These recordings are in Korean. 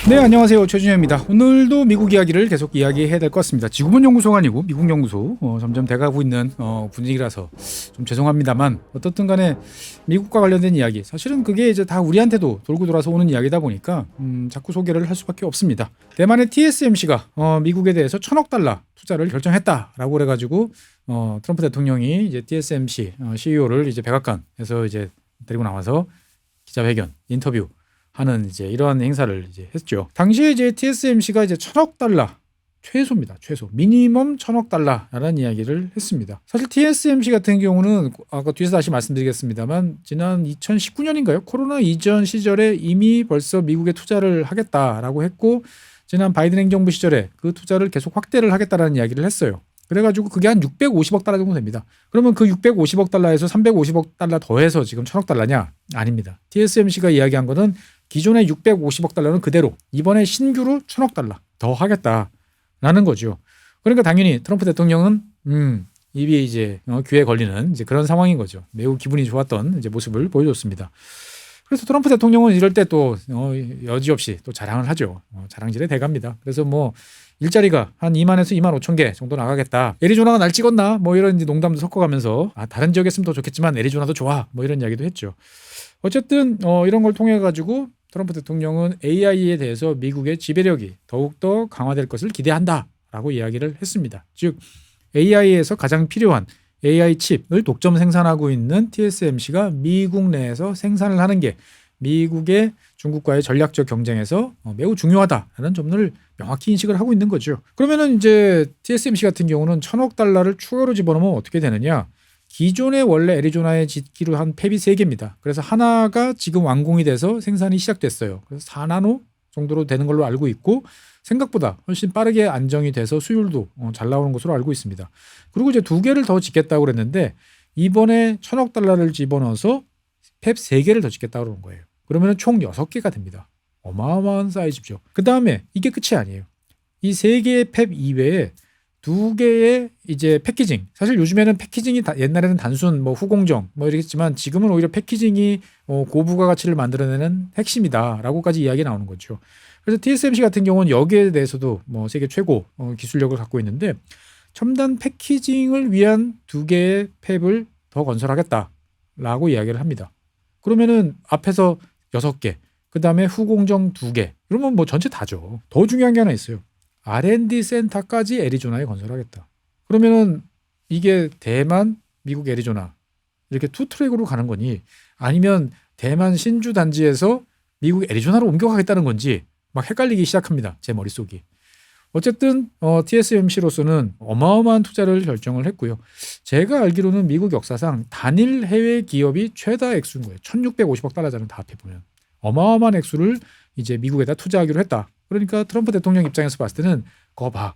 네, 안녕하세요. 최준현입니다. 오늘도 미국 이야기를 계속 이야기해야 될 것 같습니다. 지구본 연구소가 아니고 미국 연구소 점점 돼가고 있는 분위기라서 좀 죄송합니다만 어떻든 간에 미국과 관련된 이야기 사실은 그게 이제 다 우리한테도 돌고 돌아서 오는 이야기다 보니까 자꾸 소개를 할 수밖에 없습니다. 대만의 TSMC가 미국에 대해서 $1,000억 투자를 결정했다라고 그래가지고 트럼프 대통령이 이제 TSMC CEO를 이제 백악관에서 이제 데리고 나와서 기자회견 인터뷰 하는 이제 이러한 행사를 이제 했죠. 당시에 이제 TSMC가 이제 $1,000억 최소입니다. 최소 미니멈 $1,000억라는 이야기를 했습니다. 사실 TSMC 같은 경우는 아까 뒤에서 다시 말씀드리겠습니다만 지난 2019년인가요? 코로나 이전 시절에 이미 벌써 미국에 투자를 하겠다라고 했고 지난 바이든 행정부 시절에 그 투자를 계속 확대를 하겠다라는 이야기를 했어요. 그래가지고 그게 한 $650억 정도 됩니다. 그러면 그 $650억에서 $350억 더해서 지금 $1,000억 아닙니다. TSMC가 이야기한 거는 기존의 $650억 그대로 이번에 신규로 $1,000억 더 하겠다라는 거죠. 그러니까 당연히 트럼프 대통령은 입이 이제 귀에 걸리는 이제 그런 상황인 거죠. 매우 기분이 좋았던 이제 모습을 보여줬습니다. 그래서 트럼프 대통령은 이럴 때 또 여지없이 또 자랑을 하죠. 자랑질의 대가입니다. 그래서 뭐 일자리가 한 2만에서 2만 5천 개 정도 나가겠다. 애리조나가 날 찍었나? 뭐 이런 농담도 섞어가면서 다른 지역에 했으면 더 좋겠지만 애리조나도 좋아. 뭐 이런 이야기도 했죠. 어쨌든 이런 걸 통해 가지고 트럼프 대통령은 AI에 대해서 미국의 지배력이 더욱더 강화될 것을 기대한다라고 이야기를 했습니다. 즉 AI에서 가장 필요한 AI 칩을 독점 생산하고 있는 TSMC가 미국 내에서 생산을 하는 게 미국의 중국과의 전략적 경쟁에서 매우 중요하다라는 점을 명확히 인식을 하고 있는 거죠. 그러면은 이제 TSMC 같은 경우는 $1,000억 추가로 집어넣으면 어떻게 되느냐? 기존에 원래 애리조나에 짓기로 한 팹이 3개입니다. 그래서 하나가 지금 완공이 돼서 생산이 시작됐어요. 그래서 4나노 정도로 되는 걸로 알고 있고 생각보다 훨씬 빠르게 안정이 돼서 수율도 잘 나오는 것으로 알고 있습니다. 그리고 이제 2개를 더 짓겠다고 그랬는데 이번에 $1,000억 집어넣어서 팹 3개를 더 짓겠다고 그러는 거예요. 그러면 총 6개가 됩니다. 어마어마한 사이즈죠. 그 다음에 이게 끝이 아니에요. 이 3개의 팹 이외에 2개의 이제 패키징. 사실 요즘에는 패키징이 옛날에는 단순 뭐 후공정 뭐 이랬지만 지금은 오히려 패키징이 고부가 가치를 만들어내는 핵심이다라고까지 이야기 나오는 거죠. 그래서 TSMC 같은 경우는 여기에 대해서도 뭐 세계 최고 기술력을 갖고 있는데 첨단 패키징을 위한 2개의 팹을 더 건설하겠다라고 이야기를 합니다. 그러면은 앞에서 6개, 그 다음에 후공정 2개. 그러면 뭐 전체 다죠. 더 중요한 게 하나 있어요. R&D 센터까지 애리조나에 건설하겠다. 그러면은 이게 대만, 미국 애리조나 이렇게 투 트랙으로 가는 거니 아니면 대만 신주 단지에서 미국 애리조나로 옮겨가겠다는 건지 막 헷갈리기 시작합니다. 제 머릿속이. 어쨌든 TSMC로서는 어마어마한 투자를 결정을 했고요. 제가 알기로는 미국 역사상 단일 해외 기업이 최다 액수인 거예요. $1,650억 다 합해보면. 어마어마한 액수를 이제 미국에다 투자하기로 했다. 그러니까 트럼프 대통령 입장에서 봤을 때는 거 봐.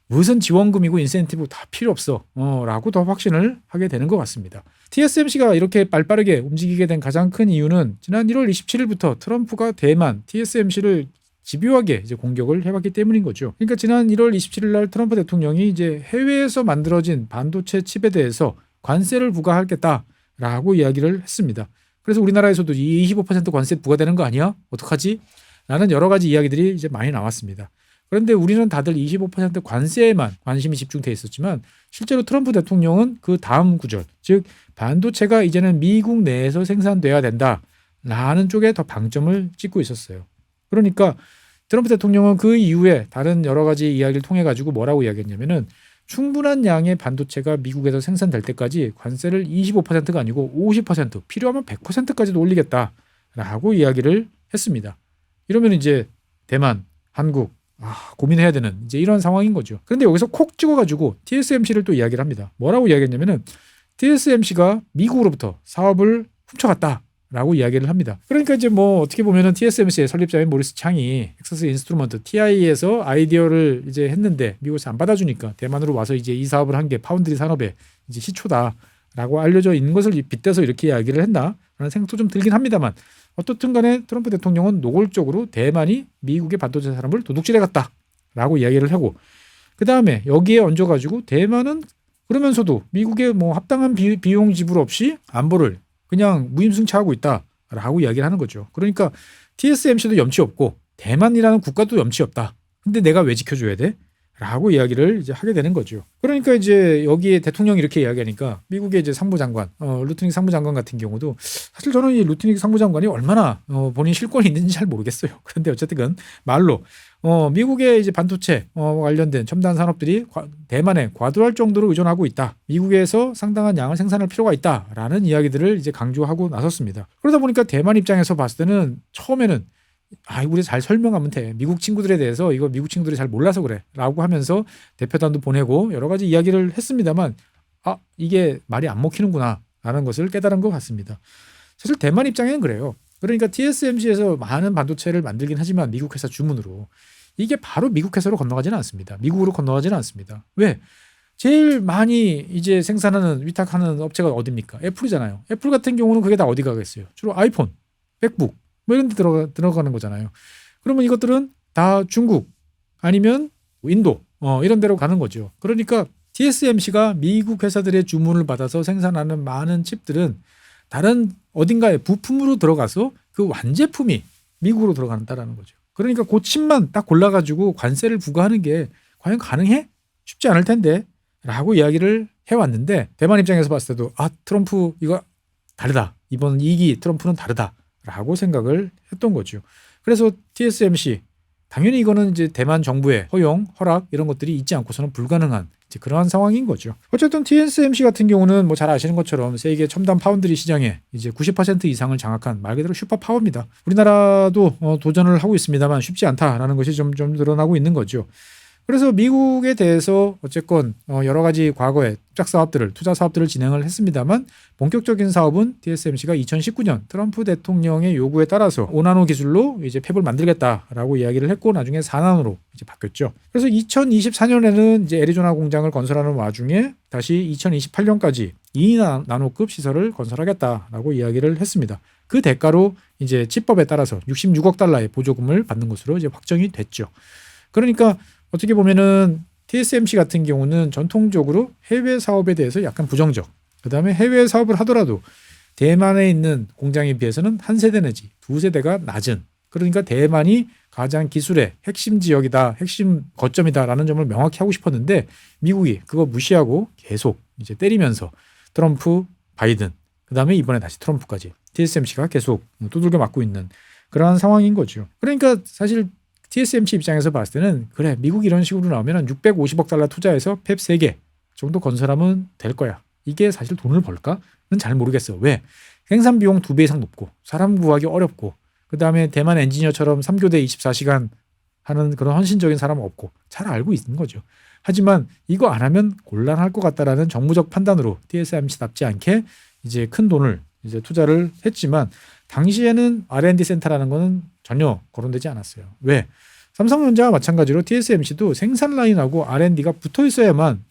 무슨 지원금이고 인센티브 다 필요 없어. 라고 더 확신을 하게 되는 것 같습니다. TSMC가 이렇게 빨빠르게 움직이게 된 가장 큰 이유는 지난 1월 27일부터 트럼프가 대만 TSMC를 집요하게 이제 공격을 해왔기 때문인 거죠. 그러니까 지난 1월 27일 날 트럼프 대통령이 이제 해외에서 만들어진 반도체 칩에 대해서 관세를 부과하겠다라고 이야기를 했습니다. 그래서 우리나라에서도 이 25% 관세 부과되는 거 아니야? 어떡하지? 라는 여러 가지 이야기들이 이제 많이 나왔습니다. 그런데 우리는 다들 25% 관세에만 관심이 집중돼 있었지만 실제로 트럼프 대통령은 그 다음 구절, 즉 반도체가 이제는 미국 내에서 생산돼야 된다라는 쪽에 더 방점을 찍고 있었어요. 그러니까 트럼프 대통령은 그 이후에 다른 여러 가지 이야기를 통해 가지고 뭐라고 이야기했냐면은 충분한 양의 반도체가 미국에서 생산될 때까지 관세를 25%가 아니고 50% 필요하면 100%까지도 올리겠다라고 이야기를 했습니다. 이러면 이제 대만, 한국 고민해야 되는 이제 이런 상황인 거죠. 그런데 여기서 콕 찍어가지고 TSMC를 또 이야기를 합니다. 뭐라고 이야기했냐면은 TSMC가 미국으로부터 사업을 훔쳐갔다라고 이야기를 합니다. 그러니까 이제 뭐 어떻게 보면은 TSMC의 설립자인 모리스 창이 텍사스 인스트루먼트 TI에서 아이디어를 이제 했는데 미국에서 안 받아주니까 대만으로 와서 이제 이 사업을 한 게 파운드리 산업의 이제 시초다라고 알려져 있는 것을 빗대서 이렇게 이야기를 했나라는 생각도 좀 들긴 합니다만. 어떻든 간에 트럼프 대통령은 노골적으로 대만이 미국의 반도체 산업을 도둑질해 갔다라고 이야기를 하고 그다음에 여기에 얹어가지고 대만은 그러면서도 미국의 뭐 합당한 비용 지불 없이 안보를 그냥 무임승차하고 있다라고 이야기를 하는 거죠. 그러니까 TSMC도 염치 없고 대만이라는 국가도 염치 없다. 근데 내가 왜 지켜줘야 돼? 라고 이야기를 이제 하게 되는 거죠. 그러니까 이제 여기에 대통령이 이렇게 이야기하니까 미국의 이제 상부장관, 루트닉 상부장관 같은 경우도 사실 저는 이 루트닉 상부장관이 얼마나 본인 실권이 있는지 잘 모르겠어요. 그런데 어쨌든 말로 미국의 이제 반도체 관련된 첨단 산업들이 대만에 과도할 정도로 의존하고 있다. 미국에서 상당한 양을 생산할 필요가 있다라는 이야기들을 이제 강조하고 나섰습니다. 그러다 보니까 대만 입장에서 봤을 때는 처음에는 우리 잘 설명하면 돼. 미국 친구들에 대해서 이거 미국 친구들이 잘 몰라서 그래. 라고 하면서 대표단도 보내고 여러 가지 이야기를 했습니다만 이게 말이 안 먹히는구나 라는 것을 깨달은 것 같습니다. 사실 대만 입장에는 그래요. 그러니까 TSMC에서 많은 반도체를 만들긴 하지만 미국 회사 주문으로 이게 바로 미국 회사로 건너가지는 않습니다. 미국으로 건너가지는 않습니다. 왜? 제일 많이 이제 생산하는 위탁하는 업체가 어디입니까? 애플이잖아요. 애플 같은 경우는 그게 다 어디 가겠어요? 주로 아이폰, 맥북 뭐 이런 데 들어가는 거잖아요. 그러면 이것들은 다 중국 아니면 인도 이런 데로 가는 거죠. 그러니까 TSMC가 미국 회사들의 주문을 받아서 생산하는 많은 칩들은 다른 어딘가에 부품으로 들어가서 그 완제품이 미국으로 들어간다라는 거죠. 그러니까 그 칩만 딱 골라가지고 관세를 부과하는 게 과연 가능해? 쉽지 않을 텐데 라고 이야기를 해왔는데 대만 입장에서 봤을 때도 트럼프 이거 다르다. 이번 2기 트럼프는 다르다. 라고 생각을 했던 거죠. 그래서 TSMC 당연히 이거는 이제 대만 정부의 허용, 허락 이런 것들이 있지 않고서는 불가능한 이제 그러한 상황인 거죠. 어쨌든 TSMC 같은 경우는 뭐 잘 아시는 것처럼 세계 첨단 파운드리 시장에 이제 90% 이상을 장악한 말 그대로 슈퍼 파워입니다. 우리나라도 도전을 하고 있습니다만 쉽지 않다라는 것이 좀 드러나고 있는 거죠. 그래서 미국에 대해서 어쨌건 여러 가지 과거에 투자 사업들을 진행을 했습니다만 본격적인 사업은 TSMC가 2019년 트럼프 대통령의 요구에 따라서 5나노 기술로 이제 팹을 만들겠다라고 이야기를 했고 나중에 4나노로 이제 바뀌었죠. 그래서 2024년에는 이제 애리조나 공장을 건설하는 와중에 다시 2028년까지 2나노급 시설을 건설하겠다라고 이야기를 했습니다. 그 대가로 이제 칩법에 따라서 66억 달러의 보조금을 받는 것으로 이제 확정이 됐죠. 그러니까 어떻게 보면은 TSMC 같은 경우는 전통적으로 해외 사업에 대해서 약간 부정적. 그다음에 해외 사업을 하더라도 대만에 있는 공장에 비해서는 한 세대 내지 두 세대가 낮은. 그러니까 대만이 가장 기술의 핵심 지역이다, 핵심 거점이다라는 점을 명확히 하고 싶었는데 미국이 그거 무시하고 계속 이제 때리면서 트럼프, 바이든, 그다음에 이번에 다시 트럼프까지 TSMC가 계속 두들겨 맞고 있는 그러한 상황인 거죠. 그러니까 사실 TSMC 입장에서 봤을 때는 그래 미국이 이런 식으로 나오면 650억 달러 투자해서 팹 3개 정도 건설하면 될 거야. 이게 사실 돈을 벌까는 잘 모르겠어. 왜? 생산 비용 2배 이상 높고 사람 구하기 어렵고 그다음에 대만 엔지니어처럼 3교대 24시간 하는 그런 헌신적인 사람은 없고 잘 알고 있는 거죠. 하지만 이거 안 하면 곤란할 것 같다라는 정무적 판단으로 TSMC답지 않게 이제 큰 돈을 이제 투자를 했지만 당시에는 R&D 센터라는 거는 전혀 거론되지 않았어요. 왜? 삼성전자와 마찬가지로 TSMC도 생산 라인하고 R&D가 붙어 있어야만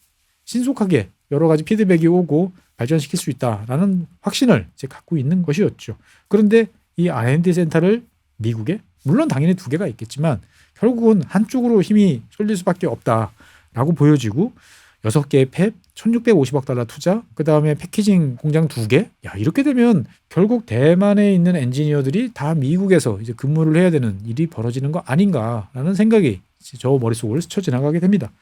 신속하게 여러 가지 피드백이 오고 발전시킬 수 있다라는 확신을 이제 갖고 있는 것이었죠. 그런데 이 R&D 센터를 미국에 물론 당연히 2개가 있겠지만 결국은 한쪽으로 힘이 쏠릴 수밖에 없다라고 보여지고 6개의 팹, 1650억 달러 투자, 그 다음에 패키징 공장 2개. 이렇게 되면 결국 대만에 있는 엔지니어들이 다 미국에서 이제 근무를 해야 되는 일이 벌어지는 거 아닌가라는 생각이 저 머릿속을 스쳐 지나가게 됩니다.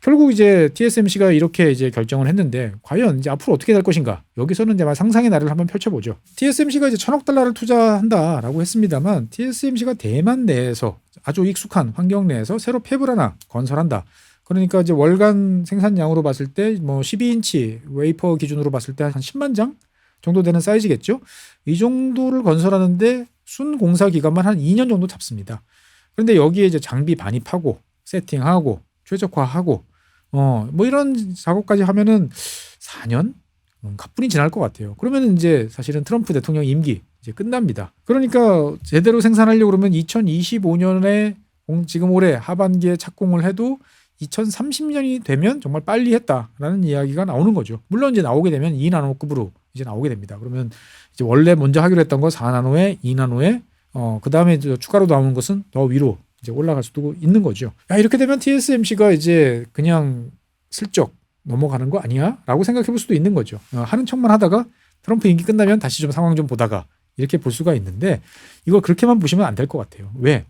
결국 이제 TSMC가 이렇게 이제 결정을 했는데 과연 이제 앞으로 어떻게 될 것인가? 여기서는 이제 상상의 나래를 한번 펼쳐보죠. TSMC가 이제 1,000억 달러를 투자한다라고 했습니다만 TSMC가 대만 내에서 아주 익숙한 환경 내에서 새로 팹을 하나 건설한다. 그러니까 이제 월간 생산량으로 봤을 때 뭐 12인치 웨이퍼 기준으로 봤을 때 한 10만 장 정도 되는 사이즈겠죠. 이 정도를 건설하는데 순 공사 기간만 한 2년 정도 잡습니다. 그런데 여기에 이제 장비 반입하고 세팅하고 최적화하고 뭐 이런 작업까지 하면은 4년 가뿐히 지날 것 같아요. 그러면 이제 사실은 트럼프 대통령 임기 이제 끝납니다. 그러니까 제대로 생산하려고 그러면 2025년에 지금 올해 하반기에 착공을 해도 2030년이 되면 정말 빨리 했다라는 이야기가 나오는 거죠. 물론 이제 나오게 되면 2나노급으로 이제 나오게 됩니다. 그러면 이제 원래 먼저 하기로 했던 거 4나노에 2나노에 그 다음에 추가로 나오는 것은 더 위로 이제 올라갈 수도 있는 거죠. 이렇게 되면 TSMC가 이제 그냥 슬쩍 넘어가는 거 아니야? 라고 생각해 볼 수도 있는 거죠. 하는 척만 하다가 트럼프 임기 끝나면 다시 좀 상황 좀 보다가 이렇게 볼 수가 있는데 이걸 그렇게만 보시면 안 될 것 같아요. 왜?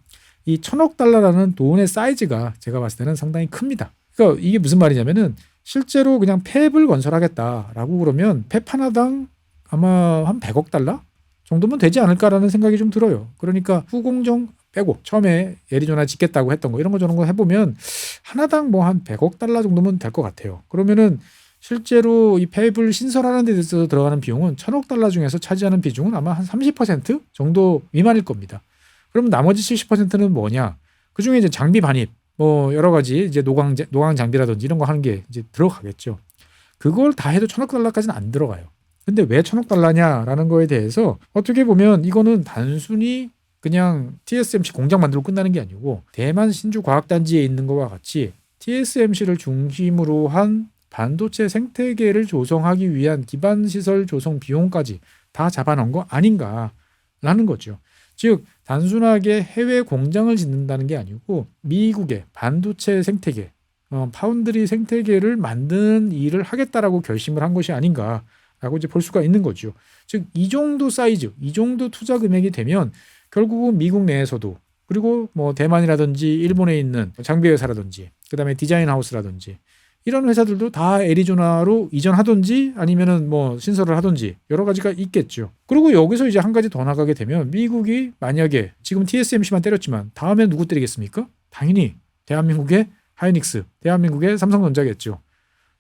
이 1,000억 달러라는 돈의 사이즈가 제가 봤을 때는 상당히 큽니다. 그러니까 이게 무슨 말이냐면은 실제로 그냥 팹을 건설하겠다라고 그러면 팹 하나당 아마 한 100억 달러 정도면 되지 않을까라는 생각이 좀 들어요. 그러니까 후공정 빼고 처음에 애리조나 짓겠다고 했던 거 이런 거 저런 거 해보면 하나당 뭐 한 100억 달러 정도면 될 것 같아요. 그러면은 실제로 이 팹을 신설하는 데 있어서 들어가는 비용은 1,000억 달러 중에서 차지하는 비중은 아마 한 30% 정도 미만일 겁니다. 그럼 나머지 70%는 뭐냐? 그 중에 이제 장비 반입, 뭐 여러 가지 이제 노광 장비라든지 이런 거 하는 게 이제 들어가겠죠. 그걸 다 해도 1,000억 달러까지는 안 들어가요. 근데 왜 1,000억 달러냐라는 거에 대해서 어떻게 보면 이거는 단순히 그냥 TSMC 공장 만들고 끝나는 게 아니고 대만 신주과학단지에 있는 것과 같이 TSMC를 중심으로 한 반도체 생태계를 조성하기 위한 기반 시설 조성 비용까지 다 잡아놓은 거 아닌가라는 거죠. 즉 단순하게 해외 공장을 짓는다는 게 아니고 미국의 반도체 생태계, 파운드리 생태계를 만드는 일을 하겠다라고 결심을 한 것이 아닌가라고 이제 볼 수가 있는 거죠. 즉 이 정도 사이즈, 이 정도 투자 금액이 되면 결국은 미국 내에서도 그리고 뭐 대만이라든지 일본에 있는 장비 회사라든지 그다음에 디자인 하우스라든지 이런 회사들도 다 애리조나로 이전하든지 아니면은 뭐 신설을 하든지 여러 가지가 있겠죠. 그리고 여기서 이제 한 가지 더 나가게 되면 미국이 만약에 지금 TSMC만 때렸지만 다음에 누구 때리겠습니까? 당연히 대한민국의 하이닉스, 대한민국의 삼성전자겠죠.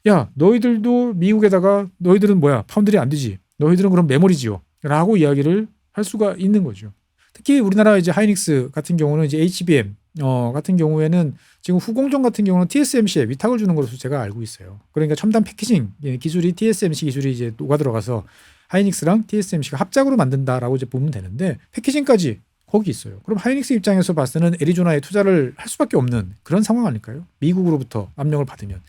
야, 너희들도 미국에다가 너희들은 뭐야? 파운드리 안 되지. 너희들은 그럼 메모리지요. 라고 이야기를 할 수가 있는 거죠. 특히 우리나라 이제 하이닉스 같은 경우는 이제 HBM 같은 경우에는 지금 후공정 같은 경우는 TSMC에 위탁을 주는 것으로 제가 알고 있어요. 그러니까 첨단 패키징 기술이 TSMC 기술이 이제 녹아 들어가서 하이닉스랑 TSMC가 합작으로 만든다라고 이제 보면 되는데 패키징까지 거기 있어요. 그럼 하이닉스 입장에서 봤을 때는 애리조나에 투자를 할 수밖에 없는 그런 상황 아닐까요? 미국으로부터 압력을 받으면.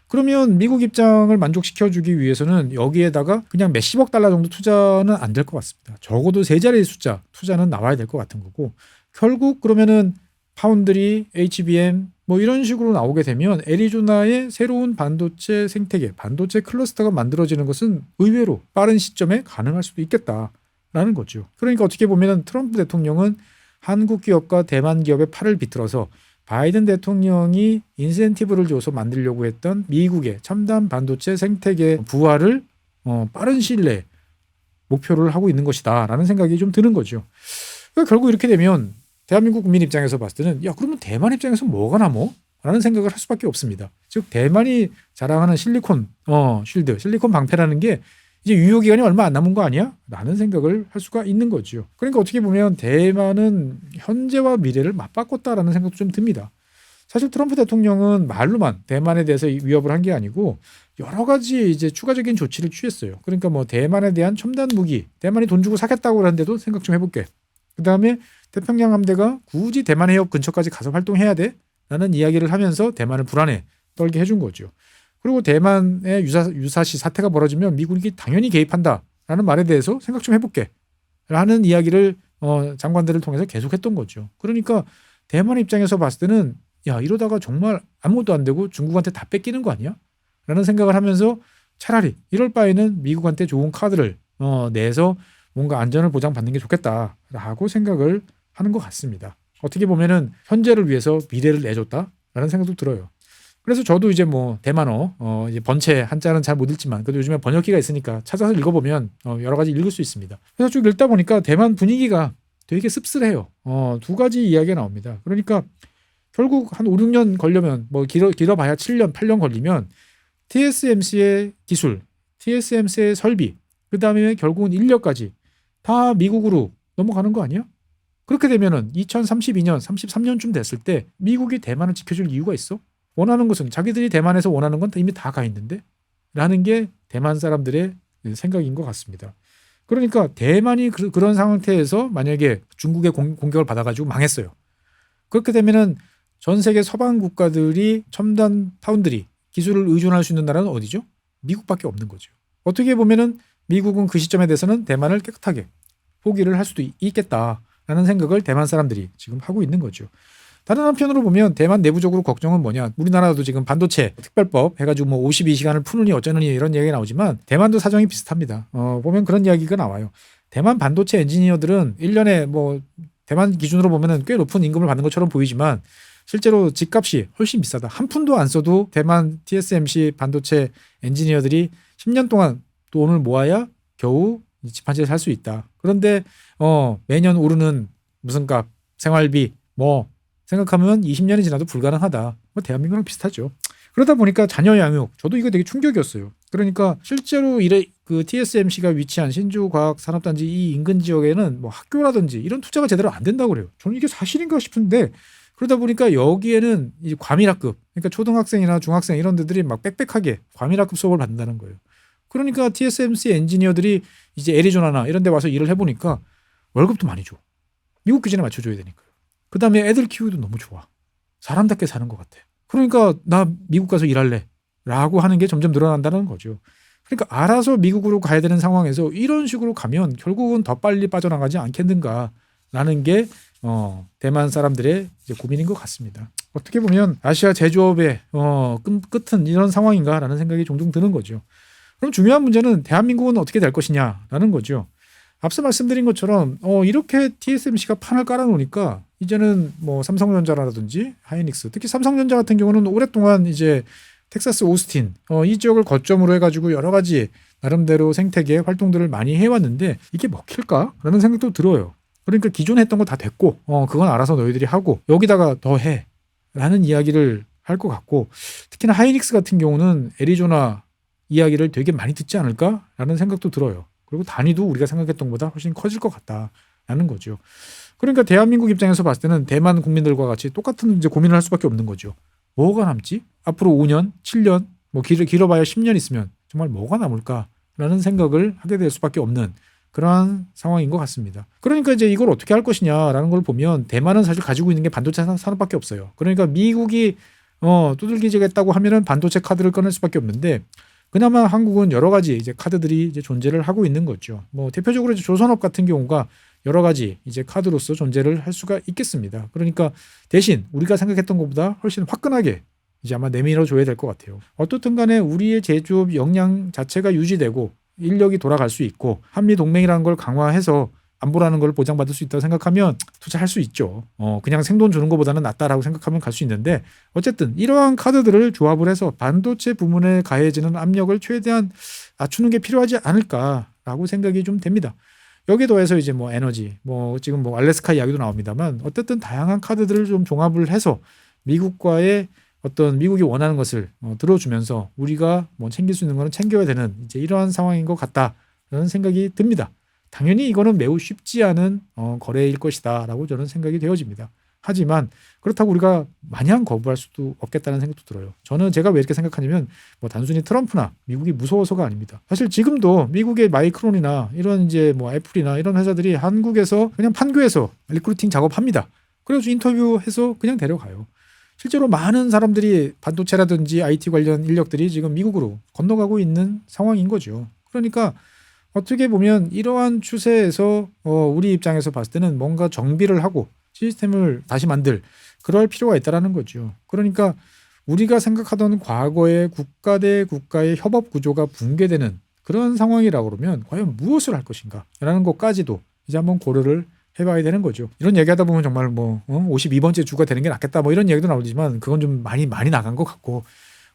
그러면 미국 입장을 만족시켜주기 위해서는 여기에다가 그냥 몇십억 달러 정도 투자는 안 될 것 같습니다. 적어도 세 자리의 숫자 투자는 나와야 될 것 같은 거고 결국 그러면은 파운드리, HBM 뭐 이런 식으로 나오게 되면 애리조나의 새로운 반도체 생태계, 반도체 클러스터가 만들어지는 것은 의외로 빠른 시점에 가능할 수도 있겠다라는 거죠. 그러니까 어떻게 보면 트럼프 대통령은 한국 기업과 대만 기업의 팔을 비틀어서 바이든 대통령이 인센티브를 줘서 만들려고 했던 미국의 첨단 반도체 생태계 부활을 빠른 시일 내에 목표를 하고 있는 것이다라는 생각이 좀 드는 거죠. 그러니까 결국 이렇게 되면 대한민국 국민 입장에서 봤을 때는 야 그러면 대만 입장에서 뭐가 남어? 라는 생각을 할 수밖에 없습니다. 즉 대만이 자랑하는 실리콘 쉴드, 실리콘 방패라는 게 이제 유효 기간이 얼마 안 남은 거 아니야? 라는 생각을 할 수가 있는 거죠. 그러니까 어떻게 보면 대만은 현재와 미래를 맞바꿨다라는 생각도 좀 듭니다. 사실 트럼프 대통령은 말로만 대만에 대해서 위협을 한 게 아니고 여러 가지 이제 추가적인 조치를 취했어요. 그러니까 뭐 대만에 대한 첨단 무기, 대만이 돈 주고 사겠다고 하는데도 생각 좀 해볼게. 그 다음에 태평양 함대가 굳이 대만 해협 근처까지 가서 활동해야 돼? 라는 이야기를 하면서 대만을 불안에 떨게 해준 거죠. 그리고 대만의 유사시 사태가 벌어지면 미국이 당연히 개입한다라는 말에 대해서 생각 좀 해볼게 라는 이야기를 장관들을 통해서 계속했던 거죠. 그러니까 대만 입장에서 봤을 때는 야 이러다가 정말 아무것도 안 되고 중국한테 다 뺏기는 거 아니야? 라는 생각을 하면서 차라리 이럴 바에는 미국한테 좋은 카드를 내서 뭔가 안전을 보장받는 게 좋겠다라고 생각을 하는 것 같습니다. 어떻게 보면은 현재를 위해서 미래를 내줬다라는 생각도 들어요. 그래서 저도 이제 뭐 대만어 이제 번체 한자는 잘 못 읽지만 그래도 요즘에 번역기가 있으니까 찾아서 읽어보면 여러 가지 읽을 수 있습니다. 그래서 쭉 읽다 보니까 대만 분위기가 되게 씁쓸해요. 두 가지 이야기가 나옵니다. 그러니까 결국 한 5, 6년 걸려면 뭐 길어봐야 7년, 8년 걸리면 TSMC의 기술, TSMC의 설비, 그 다음에 결국은 인력까지 다 미국으로 넘어가는 거 아니야? 그렇게 되면은 2032년, 33년쯤 됐을 때 미국이 대만을 지켜줄 이유가 있어? 원하는 것은 자기들이 대만에서 원하는 건 이미 다 가 있는데 라는 게 대만 사람들의 생각인 것 같습니다. 그러니까 대만이 그런 상태에서 만약에 중국의 공격을 받아가지고 망했어요. 그렇게 되면은 전 세계 서방 국가들이 첨단 파운드리 기술을 의존할 수 있는 나라는 어디죠? 미국밖에 없는 거죠. 어떻게 보면은 미국은 그 시점에 대해서는 대만을 깨끗하게 포기를 할 수도 있겠다라는 생각을 대만 사람들이 지금 하고 있는 거죠. 다른 한편으로 보면 대만 내부적으로 걱정은 뭐냐. 우리나라도 지금 반도체 특별법 해가지고 뭐 52시간을 푸느니 어쩌느니 이런 이야기가 나오지만 대만도 사정이 비슷합니다. 보면 그런 이야기가 나와요. 대만 반도체 엔지니어들은 1년에 뭐 대만 기준으로 보면은 꽤 높은 임금을 받는 것처럼 보이지만 실제로 집값이 훨씬 비싸다. 한 푼도 안 써도 대만 TSMC 반도체 엔지니어들이 10년 동안 돈을 모아야 겨우 집 한 채 살 수 있다. 그런데 매년 오르는 무슨 값, 생활비 뭐 생각하면 20년이 지나도 불가능하다. 뭐 대한민국이랑 비슷하죠. 그러다 보니까 자녀 양육, 저도 이거 되게 충격이었어요. 그러니까 실제로 그 TSMC가 위치한 신주과학산업단지 이 인근 지역에는 뭐 학교라든지 이런 투자가 제대로 안 된다고 그래요. 저는 이게 사실인가 싶은데 그러다 보니까 여기에는 이제 과밀학급, 그러니까 초등학생이나 중학생 이런 데들이 막 빽빽하게 과밀학급 수업을 받는다는 거예요. 그러니까 TSMC 엔지니어들이 이제 애리조나나 이런 데 와서 일을 해보니까 월급도 많이 줘. 미국 기준에 맞춰줘야 되니까요. 그 다음에 애들 키우기도 너무 좋아. 사람답게 사는 것 같아. 그러니까 나 미국 가서 일할래 라고 하는 게 점점 늘어난다는 거죠. 그러니까 알아서 미국으로 가야 되는 상황에서 이런 식으로 가면 결국은 더 빨리 빠져나가지 않겠는가 라는 게 대만 사람들의 이제 고민인 것 같습니다. 어떻게 보면 아시아 제조업의 끝은 이런 상황인가라는 생각이 종종 드는 거죠. 그럼 중요한 문제는 대한민국은 어떻게 될 것이냐라는 거죠. 앞서 말씀드린 것처럼 이렇게 TSMC가 판을 깔아놓으니까 이제는 뭐 삼성전자라든지 하이닉스, 특히 삼성전자 같은 경우는 오랫동안 이제 텍사스 오스틴 이 지역을 거점으로 해가지고 여러 가지 나름대로 생태계 활동들을 많이 해왔는데 이게 먹힐까라는 생각도 들어요. 그러니까 기존에 했던 거 다 됐고 그건 알아서 너희들이 하고 여기다가 더 해라는 이야기를 할 것 같고 특히나 하이닉스 같은 경우는 애리조나 이야기를 되게 많이 듣지 않을까라는 생각도 들어요. 그리고 단위도 우리가 생각했던 것보다 훨씬 커질 것 같다라는 거죠. 그러니까 대한민국 입장에서 봤을 때는 대만 국민들과 같이 똑같은 이제 고민을 할 수밖에 없는 거죠. 뭐가 남지? 앞으로 5년, 7년, 뭐 길어봐야 10년 있으면 정말 뭐가 남을까라는 생각을 하게 될 수밖에 없는 그러한 상황인 것 같습니다. 그러니까 이제 이걸 어떻게 할 것이냐라는 걸 보면 대만은 사실 가지고 있는 게 반도체 산업밖에 없어요. 그러니까 미국이 두들기지겠다고 하면은 반도체 카드를 꺼낼 수밖에 없는데 그나마 한국은 여러 가지 이제 카드들이 이제 존재를 하고 있는 거죠. 뭐 대표적으로 이제 조선업 같은 경우가 여러 가지 이제 카드로서 존재를 할 수가 있겠습니다. 그러니까 대신 우리가 생각했던 것보다 훨씬 화끈하게 이제 아마 내밀어 줘야 될 것 같아요. 어떻든 간에 우리의 제조업 역량 자체가 유지되고 인력이 돌아갈 수 있고 한미 동맹이라는 걸 강화해서 안보라는 걸 보장받을 수 있다고 생각하면 투자할 수 있죠. 그냥 생돈 주는 것보다는 낫다라고 생각하면 갈 수 있는데 어쨌든 이러한 카드들을 조합을 해서 반도체 부문에 가해지는 압력을 최대한 낮추는 게 필요하지 않을까라고 생각이 좀 됩니다. 여기에 더해서 이제 뭐 에너지, 뭐 지금 뭐 알래스카 이야기도 나옵니다만 어쨌든 다양한 카드들을 좀 종합을 해서 미국과의 어떤 미국이 원하는 것을 들어주면서 우리가 뭐 챙길 수 있는 거는 챙겨야 되는 이제 이러한 상황인 것 같다라는 생각이 듭니다. 당연히 이거는 매우 쉽지 않은 거래일 것이다라고 저는 생각이 되어집니다. 하지만 그렇다고 우리가 마냥 거부할 수도 없겠다는 생각도 들어요. 저는 제가 왜 이렇게 생각하냐면 뭐 단순히 트럼프나 미국이 무서워서가 아닙니다. 사실 지금도 미국의 마이크론이나 이런 이제 뭐 애플이나 이런 회사들이 한국에서 그냥 판교에서 리크루팅 작업합니다. 그래서 인터뷰해서 그냥 데려가요. 실제로 많은 사람들이 반도체라든지 IT 관련 인력들이 지금 미국으로 건너가고 있는 상황인 거죠. 그러니까 어떻게 보면 이러한 추세에서 우리 입장에서 봤을 때는 뭔가 정비를 하고 시스템을 다시 만들 그럴 필요가 있다라는 거죠. 그러니까 우리가 생각하던 과거의 국가 대 국가의 협업 구조가 붕괴되는 그런 상황이라고 그러면 과연 무엇을 할 것인가라는 것까지도 이제 한번 고려를 해봐야 되는 거죠. 이런 얘기하다 보면 정말 뭐 52번째 주가 되는 게 낫겠다 뭐 이런 얘기도 나오지만 그건 좀 많이 나간 것 같고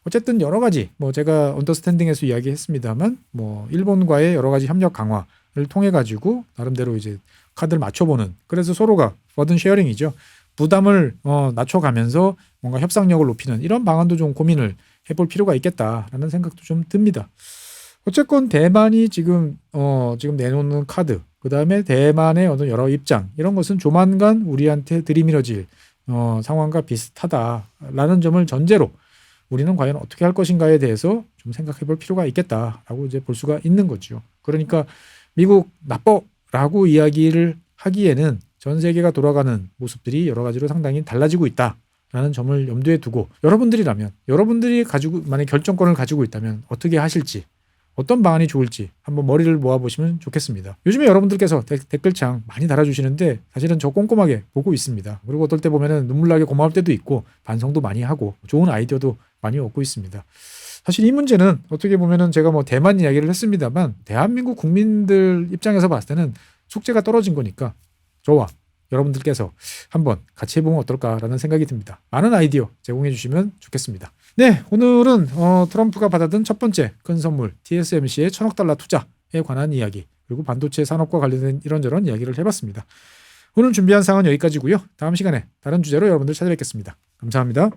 어쨌든 여러 가지 뭐 제가 언더스탠딩에서 이야기했습니다만 뭐 일본과의 여러 가지 협력 강화를 통해 가지고 나름대로 이제 카드를 맞춰보는 그래서 서로가 버든 쉐어링이죠. 부담을 낮춰가면서 뭔가 협상력을 높이는 이런 방안도 좀 고민을 해볼 필요가 있겠다라는 생각도 좀 듭니다. 어쨌건 대만이 지금 내놓는 카드 그다음에 대만의 어떤 여러 입장 이런 것은 조만간 우리한테 들이밀어질 상황과 비슷하다라는 점을 전제로 우리는 과연 어떻게 할 것인가에 대해서 좀 생각해 볼 필요가 있겠다라고 이제 볼 수가 있는 거죠. 그러니까 미국 나빠라고 이야기를 하기에는 전 세계가 돌아가는 모습들이 여러 가지로 상당히 달라지고 있다라는 점을 염두에 두고 여러분들이 가지고 만약 결정권을 가지고 있다면 어떻게 하실지 어떤 방안이 좋을지 한번 머리를 모아보시면 좋겠습니다. 요즘에 여러분들께서 댓글창 많이 달아주시는데 사실은 저 꼼꼼하게 보고 있습니다. 그리고 어떨 때 보면 눈물 나게 고마울 때도 있고 반성도 많이 하고 좋은 아이디어도 많이 얻고 있습니다. 사실 이 문제는 어떻게 보면 제가 뭐 대만 이야기를 했습니다만 대한민국 국민들 입장에서 봤을 때는 숙제가 떨어진 거니까 저와 여러분들께서 한번 같이 해보면 어떨까라는 생각이 듭니다. 많은 아이디어 제공해 주시면 좋겠습니다. 네, 오늘은 트럼프가 받아든 첫 번째 큰 선물 TSMC의 1,000억 달러 투자에 관한 이야기, 그리고 반도체 산업과 관련된 이런저런 이야기를 해봤습니다. 오늘 준비한 사항은 여기까지고요. 다음 시간에 다른 주제로 여러분들 찾아뵙겠습니다. 감사합니다.